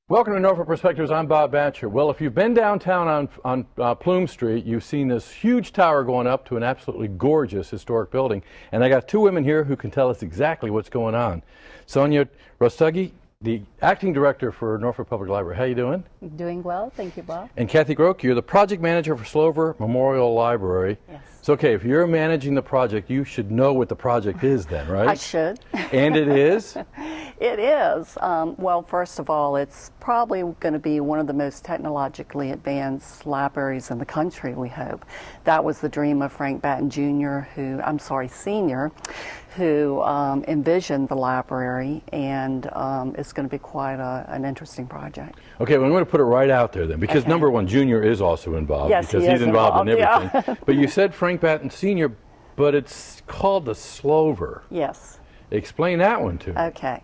Welcome to Norfolk Perspectives. I'm Bob Batcher. Well, if you've been downtown on Plume Street, you've seen this huge tower going up to an absolutely gorgeous historic building. And I got two women here who can tell us exactly what's going on. Sonia Rostughi, the acting director for Norfolk Public Library. How you doing? Doing well, thank you, Bob. And Kathy Groke, you're the project manager for Slover Memorial Library. Yes. So, okay, if you're managing the project, you should know what the project is then, right? I should. And it is? It is. Well, first of all, it's probably going to be one of the most technologically advanced libraries in the country, we hope. That was the dream of Frank Batten Jr., Sr., who envisioned the library, and it's going to be quite an interesting project. Okay, well, I'm going to put it right out there then, because Okay. number one, Junior is also involved, Yes, because he he's is involved in involved, everything. yeah. But you said Frank Batten Sr., but it's called the Slover. Yes. Explain that one to me. Okay.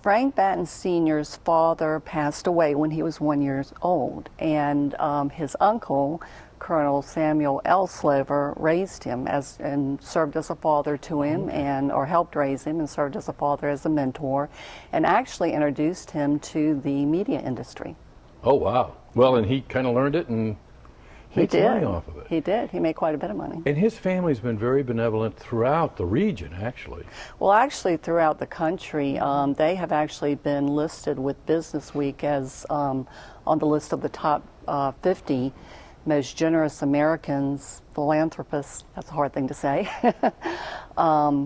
Frank Batten Sr.'s father passed away when he was 1 year old, and his uncle, Colonel Samuel L. Slover, raised him and served as a father to him, or helped raise him and served as a father, as a mentor, and actually introduced him to the media industry. Oh, wow. Well, and he kind of learned it and made some money off of it. He did. He made quite a bit of money. And his family's been very benevolent throughout the region, actually. Well, actually, throughout the country, they have actually been listed with Business Week as on the list of the top 50 most generous Americans, philanthropists, that's a hard thing to say,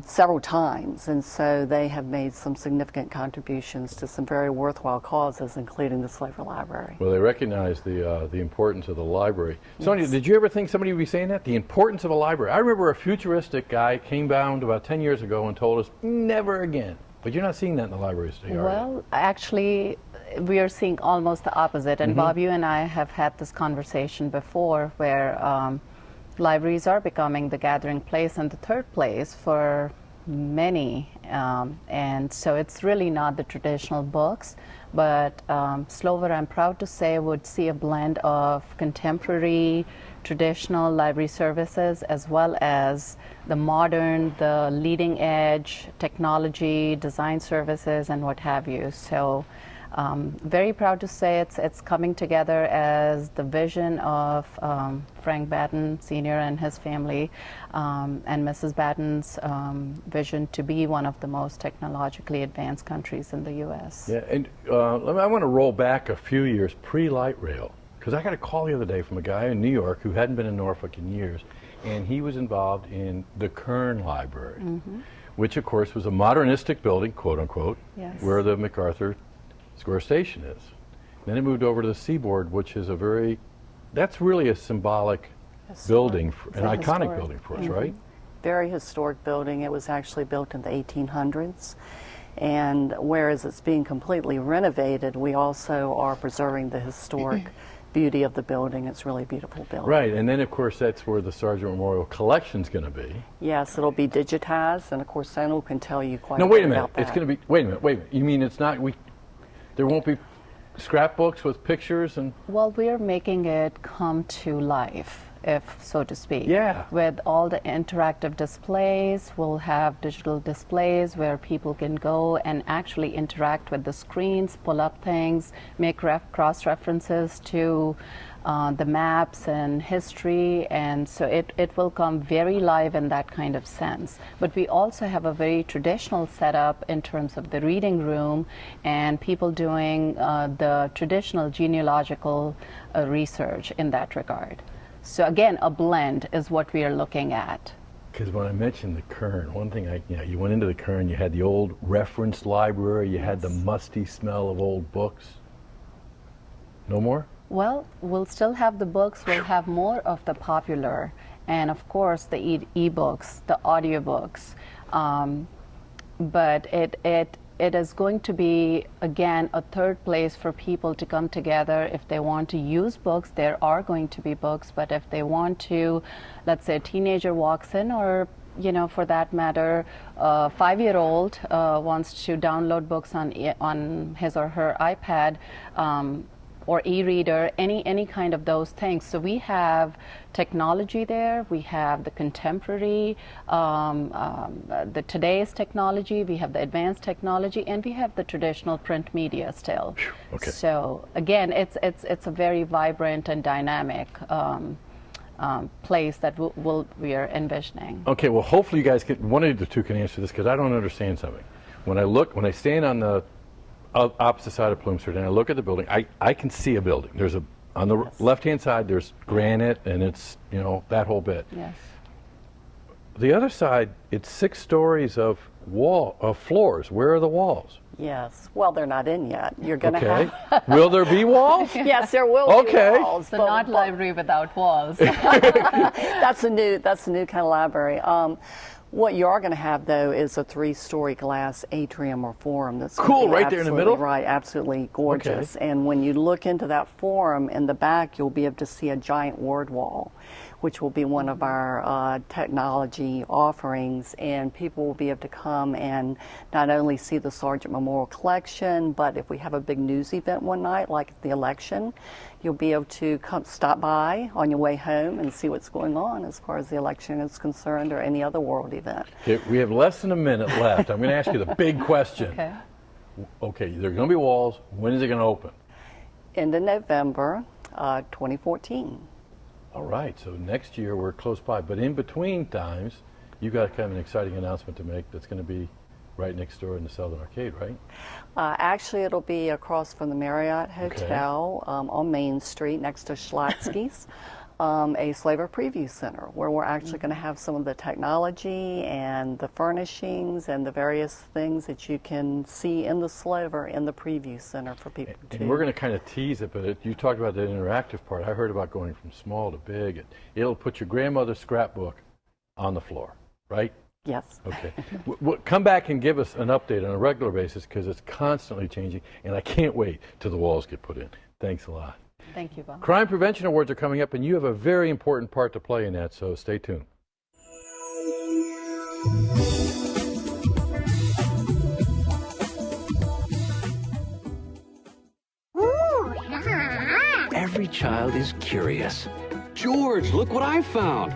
several times. And so they have made some significant contributions to some very worthwhile causes, including the Slover Library. Well, they recognize the importance of the library. Sonia, Yes. did you ever think somebody would be saying that? The importance of a library. I remember a futuristic guy came down about 10 years ago and told us, never again. But you're not seeing that in the libraries today, are you? Well, actually, we are seeing almost the opposite. And Bob, you and I have had this conversation before where libraries are becoming the gathering place and the third place for many. And so it's really not the traditional books, but Slover, I'm proud to say, would see a blend of contemporary, traditional library services as well as the modern, the leading edge technology, design services, and what have you. So very proud to say it's coming together as the vision of Frank Batten Sr. and his family, and Mrs. Batten's vision to be one of the most technologically advanced countries in the U.S. Yeah, and I want to roll back a few years pre-light rail, because I got a call the other day from a guy in New York who hadn't been in Norfolk in years, and he was involved in the Kern Library, which of course was a modernistic building, quote unquote, Yes. where the MacArthur Square Station is. Then it moved over to the Seaboard, which is that's really a symbolic building, an iconic historic building for us, right? Very historic building. It was actually built in the 1800s. And whereas it's being completely renovated, we also are preserving the historic beauty of the building. It's really a beautiful building. Right, and then of course that's where the Sargent Memorial Collection's going to be. Yes, it'll be digitized, and of course Sanel can tell you quite No, a wait bit a minute. about that. It's going to be. Wait a minute. You mean it's not? There won't be scrapbooks with pictures and. Well, we're making it come to life, if so to speak. Yeah. With all the interactive displays, we'll have digital displays where people can go and actually interact with the screens, pull up things, make cross-references to the maps and history, and so it will come very live in that kind of sense. But we also have a very traditional setup in terms of the reading room and people doing the traditional genealogical research in that regard. So again, a blend is what we are looking at. Because when I mentioned the Kern, one thing you went into the Kern, you had the old reference library, you had the musty smell of old books. No more? Well, we'll still have the books, we'll have more of the popular, and of course the e-books, the audiobooks. But it is going to be, again, a third place for people to come together. If they want to use books, there are going to be books, but if they want to, let's say a teenager walks in, or for that matter, a 5-year-old wants to download books on his or her iPad, or e-reader, any kind of those things. So we have technology there. We have the contemporary, the today's technology. We have the advanced technology, and we have the traditional print media still. Okay. So again, it's a very vibrant and dynamic place that we are envisioning. Okay, well, hopefully you guys one of the two can answer this, because I don't understand something. When I stand on the opposite side of Plume Street and I look at the building, I can see a building. There's on the left-hand side, there's granite, and it's, that whole bit. Yes. The other side, it's 6 stories of floors. Where are the walls? Yes. Well, they're not in yet. You're going to Okay. have. Will there be walls? Yes, there will Okay. be walls. So not library without walls. That's a new kind of library. What you are going to have, though, is a 3-story glass atrium or forum. That's Cool, gonna be right there in the middle? Right, absolutely gorgeous. And when you look into that forum in the back, you'll be able to see a giant word wall, which will be one of our technology offerings, and people will be able to come and not only see the Sargent Memorial Collection, but if we have a big news event one night, like the election, you'll be able to stop by on your way home and see what's going on as far as the election is concerned, or any other world event. Okay, we have less than a minute left. I'm going to ask you the big question. Okay. Okay, there are going to be walls. When is it going to open? End of November 2014. All right, so next year we're close by. But in between times, you got kind of an exciting announcement to make that's going to be right next door in the Southern Arcade, right? Actually, it'll be across from the Marriott Hotel on Main Street next to Schlatzky's, a Slaver Preview Center, where we're actually going to have some of the technology and the furnishings and the various things that you can see in the Slaver in the Preview Center for people to. And we're going to kind of tease it, but you talked about the interactive part. I heard about going from small to big. It'll put your grandmother's scrapbook on the floor, right? Yes. Okay. Come back and give us an update on a regular basis, because it's constantly changing, and I can't wait till the walls get put in. Thanks a lot. Thank you, Bob. Crime Prevention Awards are coming up, and you have a very important part to play in that, so stay tuned. Every child is curious. George, look what I found.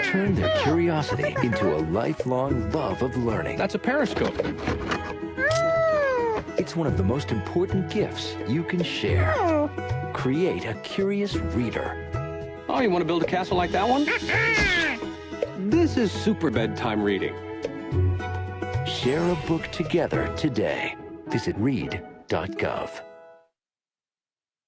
Turn their curiosity into a lifelong love of learning. That's a periscope. It's one of the most important gifts you can share. Create a curious reader. Oh, you want to build a castle like that one? This is super bedtime reading. Share a book together today. Visit read.gov.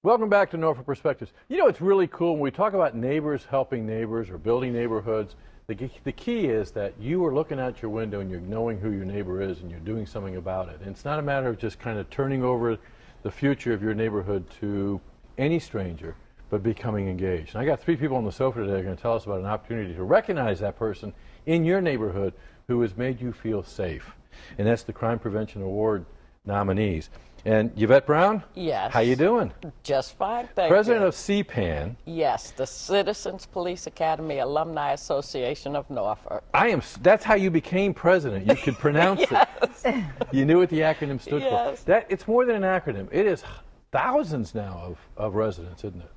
Welcome back to Norfolk Perspectives. It's really cool when we talk about neighbors helping neighbors or building neighborhoods. The key is that you are looking out your window and you're knowing who your neighbor is and you're doing something about it. And it's not a matter of just kind of turning over the future of your neighborhood to any stranger, but becoming engaged. And I got 3 people on the sofa today who are going to tell us about an opportunity to recognize that person in your neighborhood who has made you feel safe. And that's the Crime Prevention Award nominees. And Yvette Brown? Yes. How you doing? Just fine, thank President you. of CPAN. Yes, the Citizens Police Academy Alumni Association of Norfolk. That's how you became president. You could pronounce it. You knew what the acronym stood Yes. for. It's more than an acronym. It is thousands now of residents, isn't it?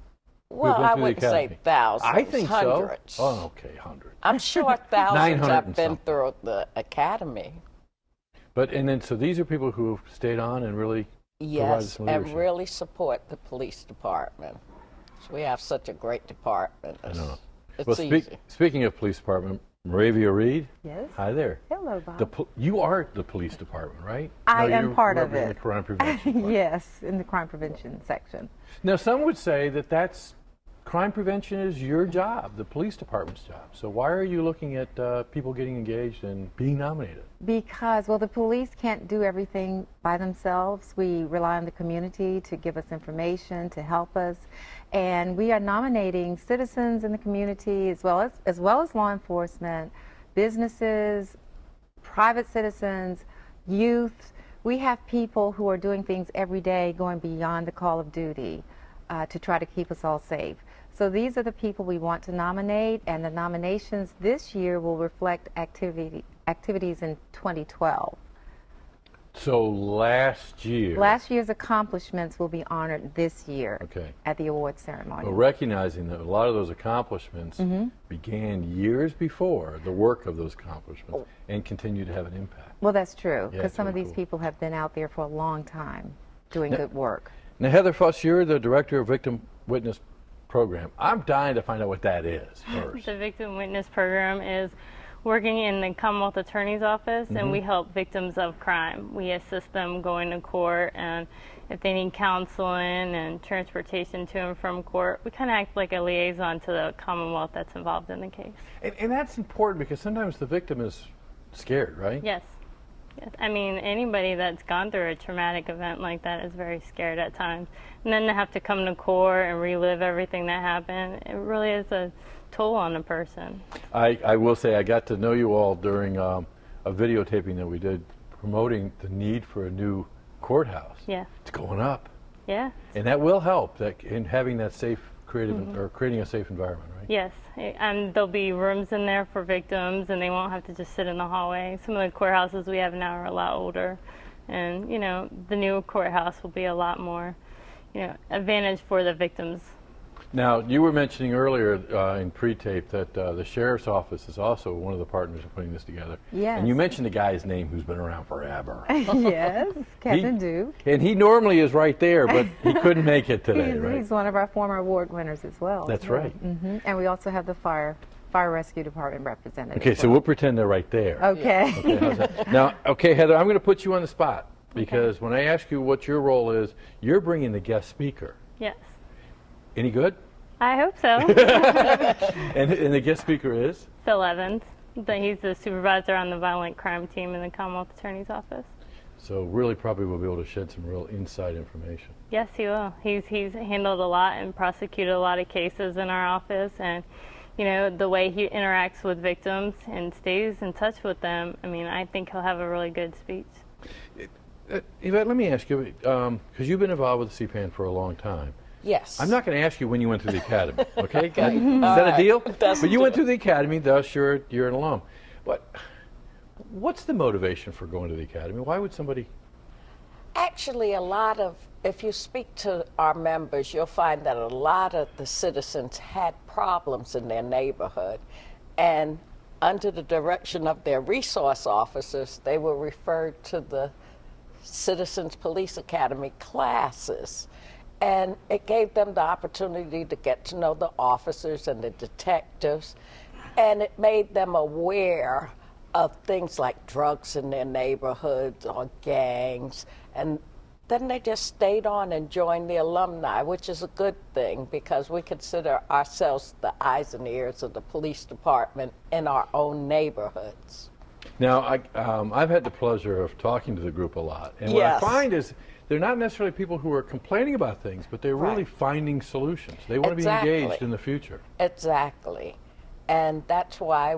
Well, Who've been I through the wouldn't say academy. thousands. I think hundreds. so. Oh, okay, hundreds. I'm sure thousands 900 have and been something. through the academy. So these are people who have stayed on and really provided Yes, some and leadership. really support the police department. So we have such a great department. I know. It's Well, easy. speaking of police department, Moravia Reed. Yes. Hi there. Hello, Bob. You are the police department, right? I No, am you're part of in the it. crime prevention part. Yes, in the crime prevention section. Now, some would say that crime prevention is your job, the police department's job. So why are you looking at people getting engaged and being nominated? Because, well, the police can't do everything by themselves. We rely on the community to give us information, to help us. And we are nominating citizens in the community as well as law enforcement, businesses, private citizens, youth. We have people who are doing things every day going beyond the call of duty to try to keep us all safe. So these are the people we want to nominate, and the nominations this year will reflect activities in 2012. So last year. Last year's accomplishments will be honored this year Okay. at the awards ceremony. Well, recognizing that a lot of those accomplishments began years before the work of those accomplishments and continue to have an impact. Well, that's true, Yeah, because it's some of really these cool. people have been out there for a long time doing good work. Now, Heather Fuss, you're the director of Victim Witness Program. I'm dying to find out what that is first. The Victim Witness Program is working in the Commonwealth Attorney's Office, and we help victims of crime. We assist them going to court, and if they need counseling and transportation to and from court, we kind of act like a liaison to the Commonwealth that's involved in the case. And that's important because sometimes the victim is scared, right? Yes. Yes. I mean, anybody that's gone through a traumatic event like that is very scared at times. And then to have to come to court and relive everything that happened, it really is a toll on a person. I will say I got to know you all during a videotaping that we did promoting the need for a new courthouse. Yeah. It's going up. Yeah. And that will help that in having that safe, creative, or creating a safe environment, right? Yes, and there'll be rooms in there for victims, and they won't have to just sit in the hallway. Some of the courthouses we have now are a lot older, and you know, the new courthouse will be a lot more, you know, advantage for the victims. Now, you were mentioning earlier in pre-tape that the Sheriff's Office is also one of the partners in putting this together. Yes. And you mentioned a guy's name who's been around forever. Yes, Captain Duke. And he normally is right there, but he couldn't make it today, right? He's one of our former award winners as well. That's right. And we also have the fire rescue department representative. Okay, so we'll pretend they're right there. Okay. Okay, how's that? Now, okay, Heather, I'm going to put you on the spot because when I ask you what your role is, you're bringing the guest speaker. Yes, Any good? I hope so. And the guest speaker is? Phil Evans, he's the supervisor on the violent crime team in the Commonwealth Attorney's Office. So really probably will be able to shed some real inside information. Yes, he will. He's handled a lot and prosecuted a lot of cases in our office, and you know, the way he interacts with victims and stays in touch with them, I mean, I think he'll have a really good speech. Yvette, let me ask you, because you've been involved with the CPAN for a long time. Yes. I'm not going to ask you when you went through the academy, okay? Is that a deal? But you went through the academy, thus you're an alum. What's the motivation for going to the academy? Why would somebody? Actually, if you speak to our members, you'll find that a lot of the citizens had problems in their neighborhood. And under the direction of their resource officers, they were referred to the Citizens Police Academy classes. And it gave them the opportunity to get to know the officers and the detectives. And it made them aware of things like drugs in their neighborhoods or gangs. And then they just stayed on and joined the alumni, which is a good thing because we consider ourselves the eyes and ears of the police department in our own neighborhoods. Now, I've had the pleasure of talking to the group a lot. And what I find is they're not necessarily people who are complaining about things, but they're really finding solutions. They want to be engaged in the future. Exactly. And that's why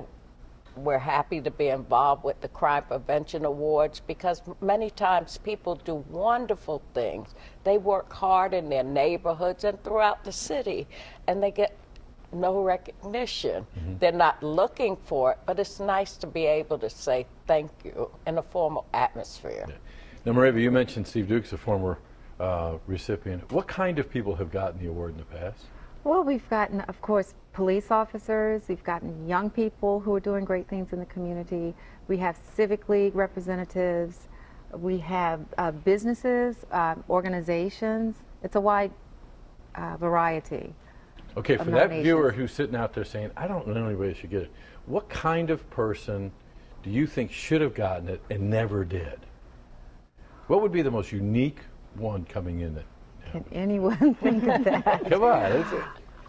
we're happy to be involved with the Crime Prevention Awards because many times people do wonderful things. They work hard in their neighborhoods and throughout the city, and they get no recognition. They're not looking for it, but it's nice to be able to say thank you in a formal atmosphere. Yeah. Now, Maria, you mentioned Steve Duke's a former recipient. What kind of people have gotten the award in the past? Well, we've gotten, of course, police officers. We've gotten young people who are doing great things in the community. We have civic league representatives. We have businesses, organizations. It's a wide variety. Okay, for that viewer who's sitting out there saying, I don't know anybody that should get it, what kind of person do you think should have gotten it and never did? What would be the most unique one coming in that? Can anyone think of that? Come on. Is it?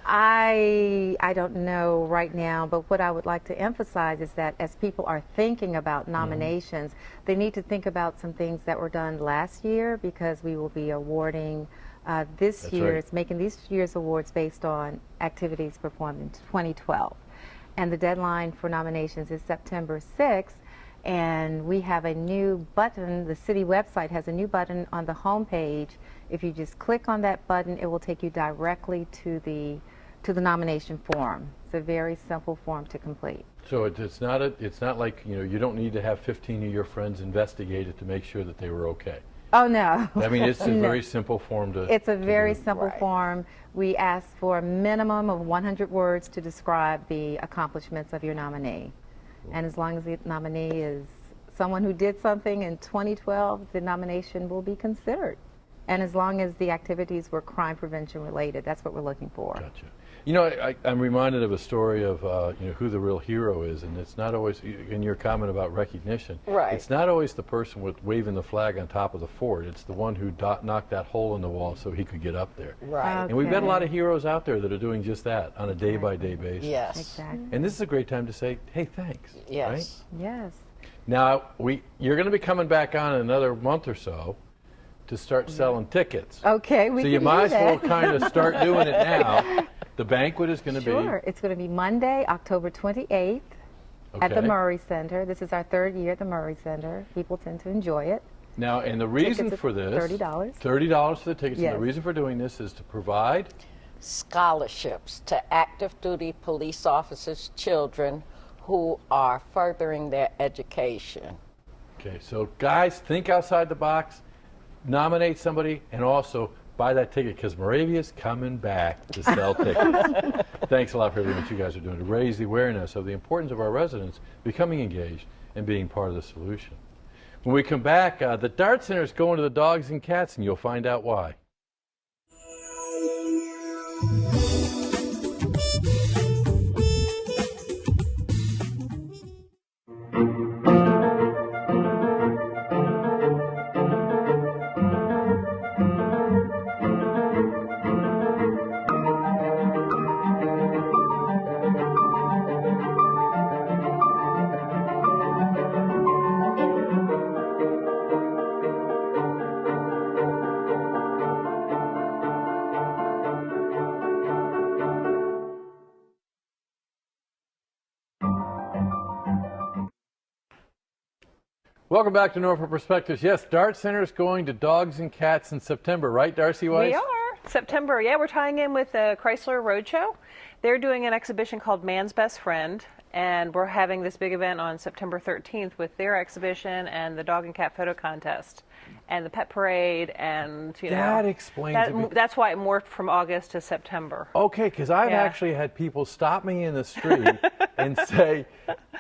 I don't know right now, but what I would like to emphasize is that as people are thinking about nominations, they need to think about some things that were done last year because we will be awarding this year's, making this year's awards based on activities performed in 2012. And the deadline for nominations is September 6th. And we have a new button. The city website has a new button on the home page. If you just click on that button, it will take you directly to the to the nomination form. It's a very simple form to complete. So it's not like, you know, you don't need to have 15 of your friends investigate it to make sure that they were okay. Oh, no. I mean, it's a No. very simple form to It's a very do. simple Right. form. We ask for a minimum of 100 words to describe the accomplishments of your nominee. And as long as the nominee is someone who did something in 2012, the nomination will be considered. And as long as the activities were crime prevention related, that's what we're looking for. Gotcha. You know, I'm reminded of a story of you know, who the real hero is, and it's not always, in your comment about recognition, Right. it's not always the person with waving the flag on top of the fort. It's the one who knocked that hole in the wall so he could get up there. Right. And we've got a Okay. lot of heroes out there that are doing just that on a day-by-day basis. Yes. Exactly. And this is a great time to say, hey, thanks. Yes. Right? Yes. Now, you're going to be coming back on in another month or so to start selling tickets. Okay, we So can you do might as well that. kind of start doing it now. The banquet is going to Sure. It's going to be Monday, October 28th at the Okay. Murray Center. This is our third year at the Murray Center. People tend to enjoy it. be. Now, and the reason Tickets for are this... $30. $30 for the tickets. Yes. And the reason for doing this is to provide... Scholarships to active duty police officers' children who are furthering their education. Okay, so guys, think outside the box, nominate somebody, and also buy that ticket because Moravia's coming back to sell tickets. Thanks a lot for everything that you guys are doing to raise the awareness of the importance of our residents becoming engaged and being part of the solution. When we come back, the Dart Center is going to the dogs and cats, and you'll find out why. Welcome back to Norfolk Perspectives. Yes, Dart Center is going to dogs and cats in September, right, Darcy Weiss? We are. September, yeah, we're tying in with the Chrysler Roadshow. They're doing an exhibition called Man's Best Friend, and we're having this big event on September 13th with their exhibition and the dog and cat photo contest and the pet parade, and you know. That explains it. Oh, That's why it morphed from August to September. Okay, because I've Yeah. actually had people stop me in the street and say,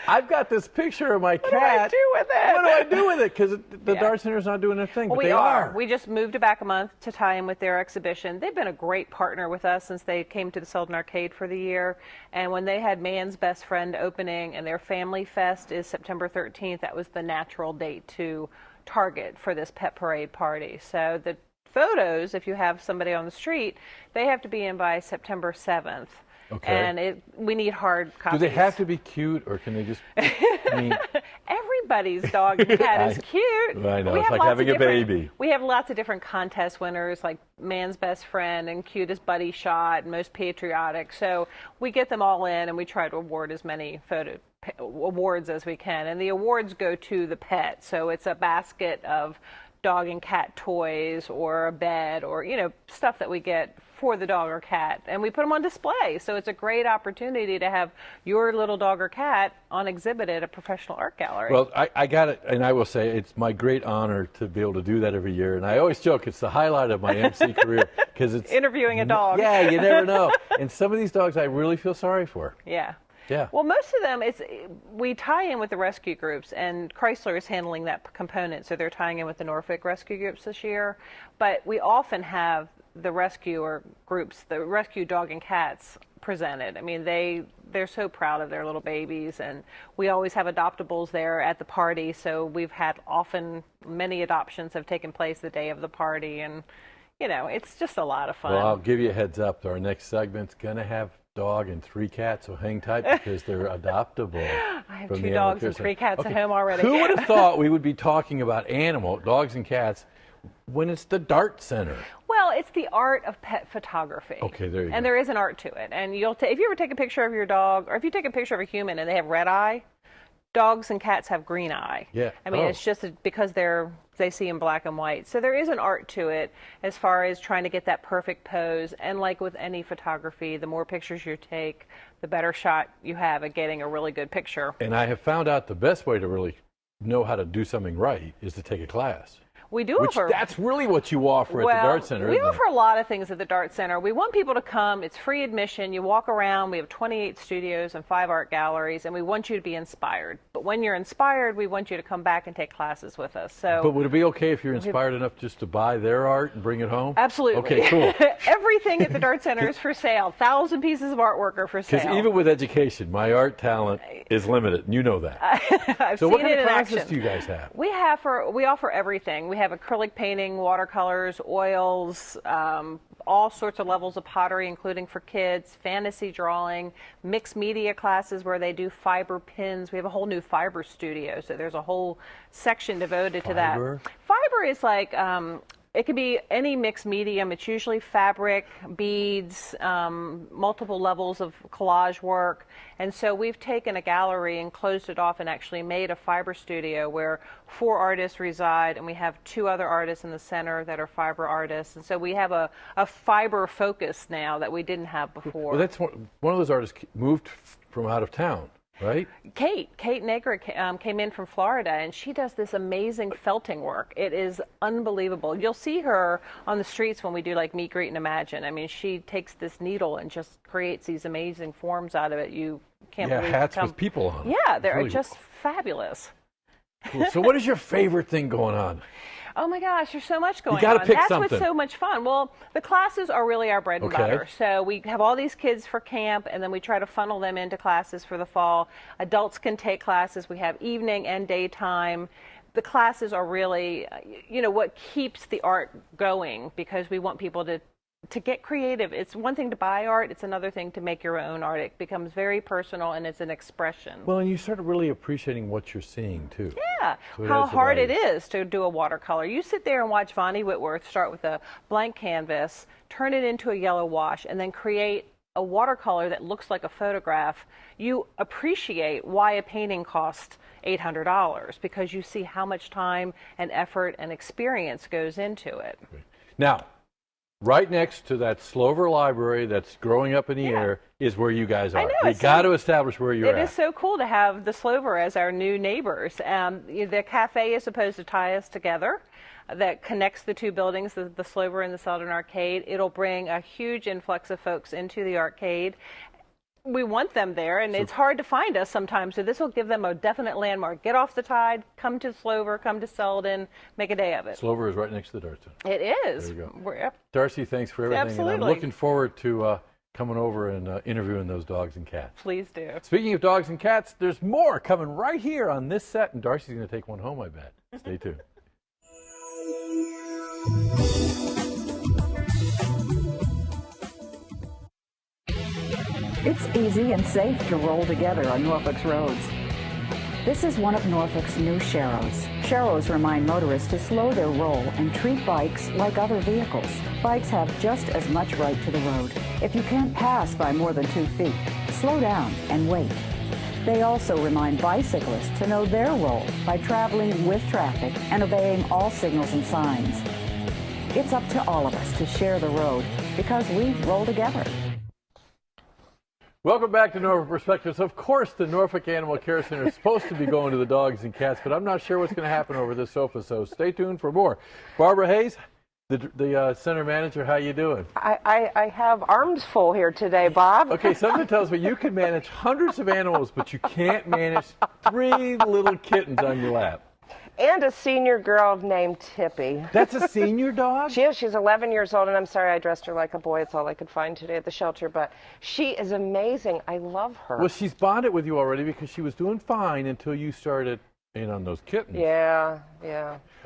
I've got this picture of my cat. What do I do with it? What do I do with it? Because the Yeah. Dart Center's not doing their thing, Well, but we they are. are. We just moved it back a month to tie in with their exhibition. They've been a great partner with us since they came to the Selden Arcade for the year. And when they had Man's Best Friend opening and their Family Fest is September 13th, that was the natural date to target for this pet parade party. So the photos, if you have somebody on the street, they have to be in by September 7th. Okay. And we need hard Do copies. they have to be cute, or can they just, I mean, Everybody's dog and cat is cute. I know, We it's have like lots having of a different- baby. We have lots of different contest winners, like Man's Best Friend and Cutest Buddy Shot, Most Patriotic. So we get them all in, and we try to award as many awards as we can. And the awards go to the pet. So it's a basket of dog and cat toys or a bed or, you know, stuff that we get for the dog or cat, and we put them on display. So it's a great opportunity to have your little dog or cat on exhibit at a professional art gallery. well, I got it, and I will say it's my great honor to be able to do that every year. And I always joke it's the highlight of my MC career because it's Interviewing a dog. Yeah, you never know. And some of these dogs I really feel sorry for. Yeah. Yeah. Well, most of them, we tie in with the rescue groups, and Chrysler is handling that component, so they're tying in with the Norfolk rescue groups this year. But we often have the rescuer groups, the rescue dog and cats presented. I mean, they're so proud of their little babies, and we always have adoptables there at the party. So we've had many adoptions have taken place the day of the party, and you know, it's just a lot of fun. Well, I'll give you a heads up. Our next segment's going to have dog and 3 cats, so hang tight because they're adoptable. I have from 2 the dogs Animal and Care 3 cats Center. at home already. Who would have thought we would be talking about dogs and cats, when it's the Dart Center? Well, it's the art of pet photography. Okay, there you go. And there is an art to it. And if you ever take a picture of your dog, or if you take a picture of a human and they have red eye, dogs and cats have green eye. Yeah. I mean, Oh. it's just because they see in black and white. So there is an art to it as far as trying to get that perfect pose. And like with any photography, the more pictures you take, the better shot you have at getting a really good picture. And I have found out the best way to really know how to do something right is to take a class. We do Which offer. that's really what you offer at the Dart Center, we isn't offer it? a lot of things at the Dart Center. We want people to come. It's free admission. You walk around. We have 28 studios and 5 art galleries, and we want you to be inspired. But when you're inspired, we want you to come back and take classes with us. So, But would it be okay if you're inspired enough just to buy their art and bring it home? absolutely. Okay, cool. Everything at the Dart Center is for sale. 1,000 pieces of artwork are for Because sale. even with education, my art talent is limited, and you know that. I've So seen what kind it of in classes action. do you guys have? We offer everything. We have acrylic painting, watercolors, oils, all sorts of levels of pottery, including for kids, fantasy drawing, mixed media classes where they do fiber pins. We have a whole new fiber studio, so there's a whole section devoted to that. Fiber? Fiber is like it could be any mixed medium. It's usually fabric, beads, multiple levels of collage work. And so we've taken a gallery and closed it off and actually made a fiber studio where 4 artists reside, and we have 2 other artists in the center that are fiber artists. And so we have a fiber focus now that we didn't have before. Well, that's one of those artists moved from out of town, right? Kate Nager came in from Florida, and she does this amazing felting work. It is unbelievable. You'll see her on the streets when we do like Meet, Greet, and Imagine. I mean, she takes this needle and just creates these amazing forms out of it. You can't believe hats it with people on. Yeah, they're Really just fabulous. cool. So what is your favorite thing going on? Oh my gosh, there's so much going gotta on. pick That's something. what's so much fun. Well, the classes are really our bread and Okay. butter. So we have all these kids for camp, and then we try to funnel them into classes for the fall. Adults can take classes. We have evening and daytime. The classes are really, what keeps the art going, because we want people to get creative. It's one thing to buy art. It's another thing to make your own art. It becomes very personal, and it's an expression. Well, and you start really appreciating what you're seeing, too. Yeah, So it how adds the hard it value. is to do a watercolor. You sit there and watch Vonnie Whitworth start with a blank canvas, turn it into a yellow wash, and then create a watercolor that looks like a photograph. You appreciate why a painting costs $800, because you see how much time and effort and experience goes into it. Now, right next to that Slover Library that's growing up in the air is where you guys are. I know, We it's got to so- establish where you're It at. is so cool to have the Slover as our new neighbors. The cafe is supposed to tie us together. That connects the 2 buildings, the Slover and the Selden Arcade. It'll bring a huge influx of folks into the arcade. We want them there, and it's hard to find us sometimes, so this will give them a definite landmark. Get off the tide, come to Slover, come to Selden, make a day of it. Slover is right next to the Dart Center. It is. There you go. Yep. Darcy, thanks for everything. And Absolutely. I'm looking forward to coming over and interviewing those dogs and cats. Please do. Speaking of dogs and cats, there's more coming right here on this set, and Darcy's going to take one home, I bet. Stay tuned. It's easy and safe to roll together on Norfolk's roads. This is one of Norfolk's new Sharrows. Sharrows remind motorists to slow their roll and treat bikes like other vehicles. Bikes have just as much right to the road. If you can't pass by more than 2 feet, slow down and wait. They also remind bicyclists to know their role by traveling with traffic and obeying all signals and signs. It's up to all of us to share the road because we roll together. Welcome back to Norfolk Perspectives. Of course, the Norfolk Animal Care Center is supposed to be going to the dogs and cats, but I'm not sure what's going to happen over this sofa, so stay tuned for more. Barbara Hayes, the center manager, how you doing? I have arms full here today, Bob. Okay, something tells me you can manage hundreds of animals, but you can't manage 3 little kittens on your lap. And a senior girl named Tippy. That's a senior dog? She is. She's 11 years old, and I'm sorry I dressed her like a boy. It's all I could find today at the shelter, but she is amazing. I love her. Well, she's bonded with you already because she was doing fine until you started in on those kittens. Yeah.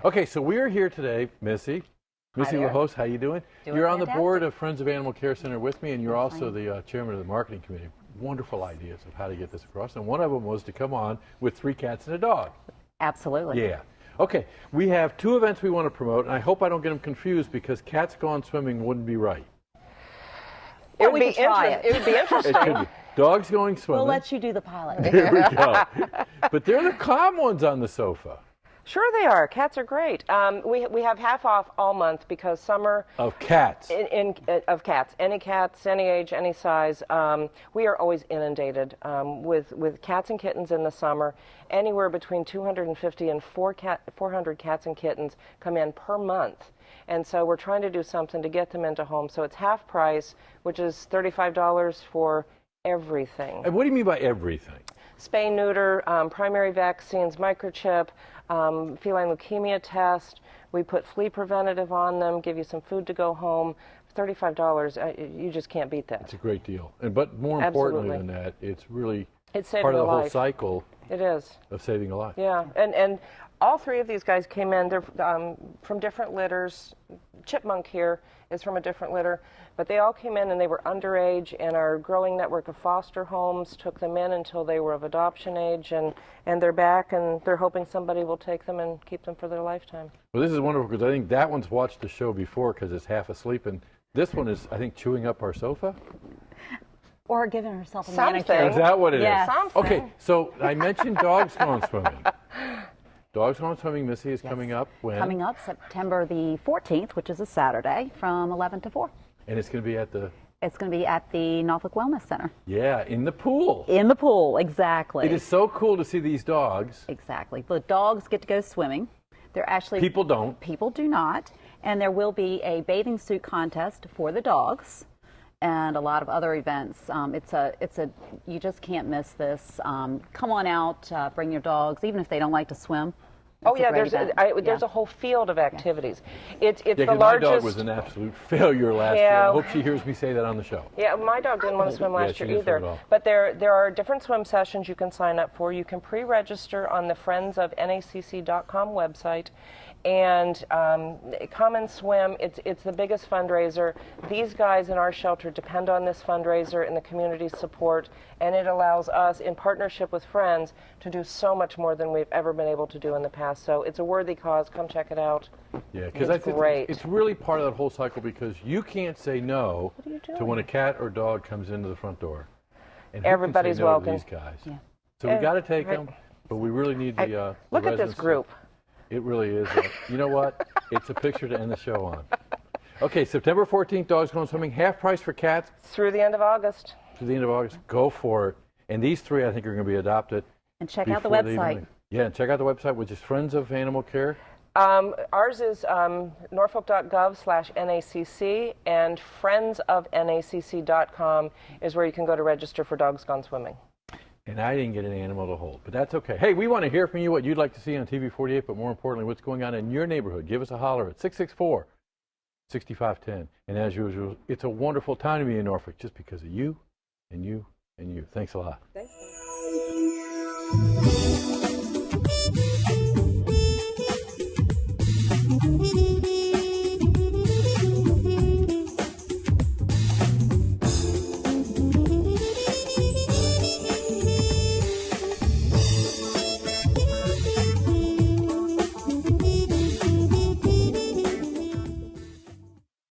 Okay, so we're here today, Missy. Missy there. LaHost, how you doing? Doing You're on the fantastic. board of Friends of Animal Care Center with me, and you're also the chairman of the marketing committee. Wonderful ideas of how to get this across, and one of them was to come on with 3 cats and a dog. Absolutely. Yeah. Okay, we have 2 events we want to promote, and I hope I don't get them confused because Cats Gone Swimming wouldn't be right. It would we be could try interesting. It would be interesting. It could be. Dogs going swimming. We'll let you do the pilot. There we go. But they're the calm ones on the sofa. Sure they are. Cats are great. We have half off all month because summer of cats. Of cats, any age, any size. We are always inundated with cats and kittens in the summer. Anywhere between 250 and 400 cats and kittens come in per month. And so we're trying to do something to get them into homes. So it's half price, which is $35 for everything. And what do you mean by everything? Spay, neuter, primary vaccines, microchip, feline leukemia test. We put flea preventative on them, give you some food to go home. $35, you just can't beat that. It's a great deal. But more importantly than that, it's really part of the whole cycle. It is. Of saving a life. Yeah, and all three of these guys came in. They're from different litters. Chipmunk here is from a different litter. But they all came in and they were underage, and our growing network of foster homes took them in until they were of adoption age, and they're back, and they're hoping somebody will take them and keep them for their lifetime. Well, this is wonderful because I think that one's watched the show before because it's half asleep, and this one is, I think, chewing up our sofa. Or giving herself a Something. manicure. Is that what it is? Something. Okay, so I mentioned Dogs Gone Swimming. Dogs Gone Swimming, Missy, is coming up when? Coming up September the 14th, which is a Saturday, from 11 to 4. And it's going to be at the? It's going to be at the Norfolk Wellness Center. Yeah, in the pool. In the pool, exactly. It is so cool to see these dogs. Exactly. The dogs get to go swimming. They're actually People don't. People do not. And there will be a bathing suit contest for the dogs, and a lot of other events. You just can't miss this. Come on out, bring your dogs, even if they don't like to swim. Oh yeah, there's a whole field of activities. It's the 'cause largest. my dog was an absolute failure last year. I hope she hears me say that on the show. Yeah, my dog didn't want to swim last she year didn't swim either. at all. But there are different swim sessions you can sign up for. You can pre-register on the friendsofnacc.com website. And come and swim. It's the biggest fundraiser. These guys in our shelter depend on this fundraiser and the community support, and it allows us, in partnership with friends, to do so much more than we've ever been able to do in the past. So it's a worthy cause. Come check it out. Yeah, because it's great. It's really part of that whole cycle because you can't say no to when a cat or dog comes into the front door. And everybody's welcome. These guys. Yeah. So we got to take them, but we really need the look at this group. It really is. You know what? It's a picture to end the show on. Okay, September 14th, Dogs Gone Swimming. Half price for cats. Through the end of August. Through the end of August. Go for it. And these three, I think, are going to be adopted. And check out the website. Yeah, and check out the website, which is Friends of Animal Care. Ours is norfolk.gov/NACC, and friendsofnacc.com is where you can go to register for Dogs Gone Swimming. And I didn't get an animal to hold, but that's okay. Hey, we want to hear from you what you'd like to see on TV 48, but more importantly, what's going on in your neighborhood. Give us a holler at 664-6510. And as usual, it's a wonderful time to be in Norfolk just because of you and you and you. Thanks a lot. Thanks.